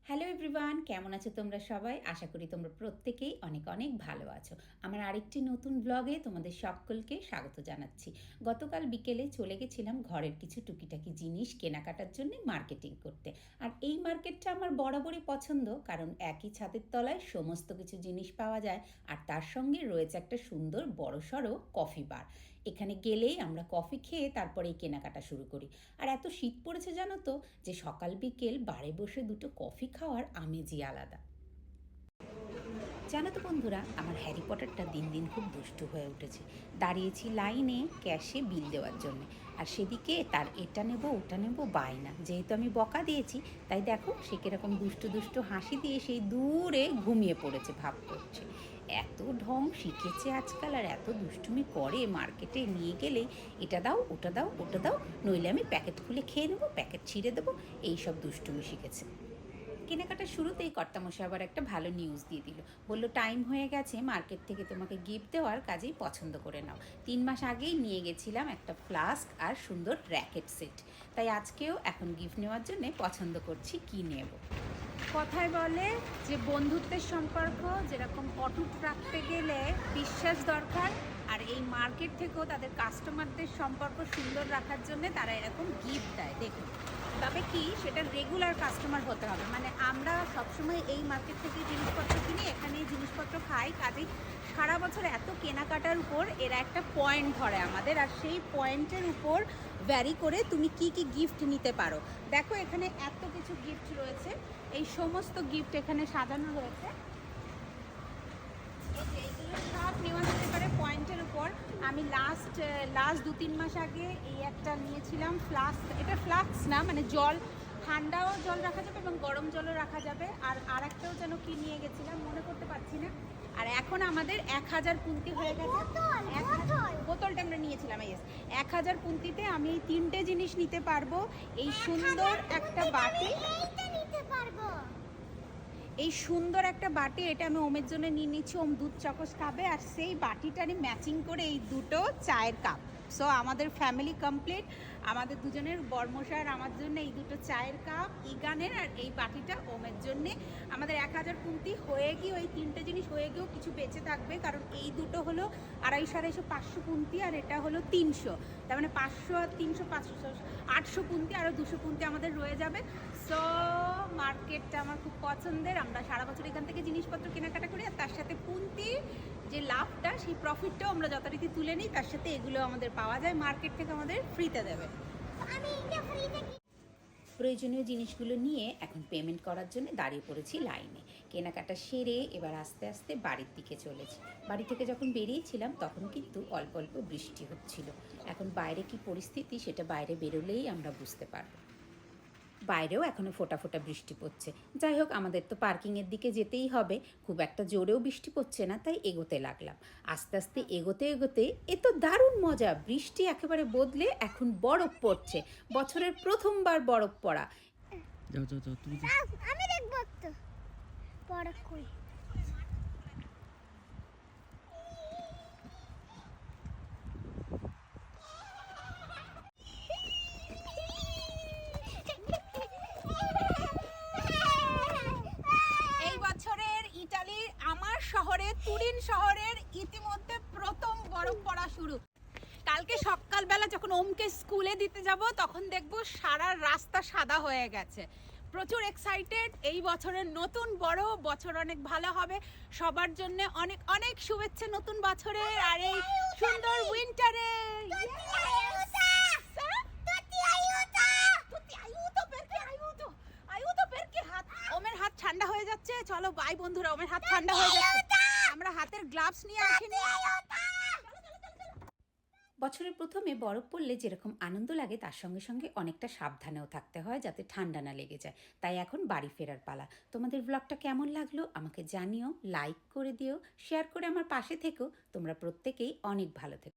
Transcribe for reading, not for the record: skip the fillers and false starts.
Hello everyone, কেমন আছো তোমরা সবাই? আশা করি তোমরা প্রত্যেকেই অনেক অনেক ভালো আছো। আমার আরেকটি নতুন ব্লগে তোমাদের সকলকে স্বাগত জানাচ্ছি। গতকাল বিকেলে চলে গেছিলাম ঘরের কিছু টুকিটাকি জিনিস কেনাকাটার জন্য মার্কেটিং করতে। আর এই মার্কেটটা আমার বরাবরই পছন্দ, কারণ একই ছাদের তলায় সমস্ত কিছু জিনিস পাওয়া যায়। আর তার সঙ্গে রয়েছে একটা সুন্দর বড়সড় কফি বার। এখানে গেলেই আমরা কফি খেয়ে তারপরে এই কেনাকাটা শুরু করি। আর এত শীত পড়েছে জানো তো, যে সকাল বিকেল বারে বসে দুটো কফি খাওয়ার আমেজই আলাদা। জানো তো বন্ধুরা, আমার হ্যারি পটারটা দিন দিন খুব দুষ্টু হয়ে উঠেছে। দাঁড়িয়েছি লাইনে ক্যাশে বিল দেওয়ার জন্য, আর সেদিকে তার এটা নেব ওটা নেব বায়না। যেহেতু আমি বকা দিয়েছি, তাই দেখো সে কীরকম দুষ্টু দুষ্টু হাসি দিয়ে সেই দূরে ঘুমিয়ে পড়েছে, ভাব করছে। এত ঢং শিখেছে আজকাল, আর এত দুষ্টুমি করে মার্কেটে নিয়ে গেলে এটা দাও ওটা দাও ওটা দাও, নইলে আমি প্যাকেট খুলে খেয়ে নেবো, প্যাকেট ছিঁড়ে দেবো, এইসব দুষ্টুমি শিখেছে। কেনাকাটার শুরুতেই কর্তামশাই আবার একটা ভালো নিউজ দিয়ে দিল। বলল টাইম হয়ে গেছে মার্কেট থেকে তোমাকে গিফট দেওয়ার, কাজেই পছন্দ করে নাও। 3 মাস আগেই নিয়ে গেছিলাম একটা ফ্লাস্ক আর সুন্দর র্যাকেট সেট, তাই আজকেও এখন গিফট নেওয়ার জন্যে পছন্দ করছি কি নেব। কথায় বলে যে বন্ধুত্বের সম্পর্ক যেরকম অটুট রাখতে গেলে বিশ্বাস দরকার, আর এই মার্কেট থেকেও তাদের কাস্টমারদের সম্পর্ক সুন্দর রাখার জন্য তারা এরকম গিফট দেয়। দেখুন, তবে কি সেটা রেগুলার কাস্টমার হতে হবে, মানে আমরা সবসময় এই মার্কেট থেকে জিনিসপত্র কিনি, এখানে জিনিসপত্র খাই, কাজেই সারা বছর এত কেনাকাটার উপর এরা একটা পয়েন্ট ধরে আমাদের, আর সেই পয়েন্টের উপর ভ্যারি করে তুমি কি কি গিফট নিতে পারো। দেখো এখানে এত কিছু গিফট রয়েছে, এই সমস্ত গিফট এখানে সাজানো রয়েছে। এইগুলো সব নেওয়া যেতে পারে পয়েন্টের উপর। আমি লাস্ট 2-3 মাস আগে এই একটা নিয়েছিলাম ফ্লাস্ক। এটা ফ্লাস্ক না, মানে জল, ঠান্ডাও জল রাখা যাবে এবং গরম জলও রাখা যাবে। আর একটাও যেন কি নিয়ে গেছিলাম মনে করতে পারছি না। আর এখন আমাদের 1000 পুন্তি হয়ে গেছে। বোতলটা আমরা নিয়েছিলাম, 1000 পুন্তিতে আমি এই 3টে জিনিস নিতে পারবো। এই সুন্দর একটা বাটি, এই সুন্দর একটা বাটি, এটা আমি ওমের জন্য নিয়ে নিচ্ছি। ওম দুধ চাকচ খাবে, আর সেই বাটিটারই ম্যাচিং করে এই দুটো চায়ের কাপ। সো আমাদের ফ্যামিলি কমপ্লিট, আমাদের দুজনের, বর্মশার আমার জন্য এই দুটো চায়ের কাপ ইগানের, আর এই বাটিটা ওমের জন্যে। আমাদের 1000 পুন্তি হয়ে গিয়ে ওই 3টে জিনিস হয়ে গিয়েও কিছু বেঁচে থাকবে, কারণ এই দুটো হলো 250 500 পুন্তি, আর এটা হলো 300, তার মানে 500 আর 300 500 800 পুন্তি, আরও 200 পুন্তি আমাদের রয়ে যাবে। সো মার্কেটটা আমার খুব পছন্দের, আমরা সারা বছর এখান থেকে জিনিসপত্র কেনাকাটা করি, আর তার সাথে পুন্তির যে লাভটা, সেই প্রফিটটাও আমরা যথারীতি তুলে নিই। তার সাথে এগুলো আমাদের পাওয়া যায়, মার্কেট থেকে আমাদের ফ্রিতে দেবে। প্রয়োজনীয় জিনিসগুলো নিয়ে এখন পেমেন্ট করার জন্য দাঁড়িয়ে পড়েছি লাইনে। কেনাকাটা সেরে এবার আস্তে আস্তে বাড়ির দিকে চলেছি। বাড়ি থেকে যখন বেরিয়েছিলাম তখন কিন্তু অল্প অল্প বৃষ্টি হচ্ছিল। এখন বাইরে কি পরিস্থিতি সেটা বাইরে বেরোলেই আমরা বুঝতে পারবো। বাইরেও এখনও ফোঁটা ফোঁটা বৃষ্টি পড়ছে। যাই হোক, আমাদের তো পার্কিংয়ের দিকে যেতেই হবে, খুব একটা জোরেও বৃষ্টি পড়ছে না, তাই এগোতে লাগলাম। আস্তে আস্তে এগোতে এগোতে এ তো দারুণ মজা, বৃষ্টি একেবারে বদলে এখন বরফ পড়ছে। বছরের প্রথমবার বরফ পড়া। যাও যাও যাও তুমি আমি দেখবো তো বরফ কই। এই বছরের ইটালির আমার শহরে তুরিন শহরের ইতিমধ্যে প্রথম বরফ পড়া শুরু। কালকে সকালবেলা যখন ওমকে স্কুলে দিতে যাব তখন দেখবো সারা রাস্তা সাদা হয়ে গেছে। প্রচুর এক্সাইটেড, এই বছরের নতুন বড় বছর অনেক ভালো হবে সবার জন্য। অনেক অনেক শুভেচ্ছা নতুন বছরের আর এই সুন্দর উইন্টারে। ওমের হাত ঠান্ডা হয়ে যাচ্ছে, চলো বাই বন্ধুরা, ওমের হাত ঠান্ডা হয়ে যাচ্ছে, আমরা হাতের গ্লাভস নিয়ে আসিনি। বছরের প্রথমে বরফ পড়লে যেরকম আনন্দ লাগে, তার সঙ্গে সঙ্গে অনেকটা সাবধানেও থাকতে হয় যাতে ঠান্ডা না লেগে যায়। তাই এখন বাড়ি ফেরার পালা। তোমাদের ব্লগটা কেমন লাগলো আমাকে জানিও, লাইক করে দিও, শেয়ার করে আমার পাশে থেকো। তোমরা প্রত্যেকেই অনেক ভালো থেকো।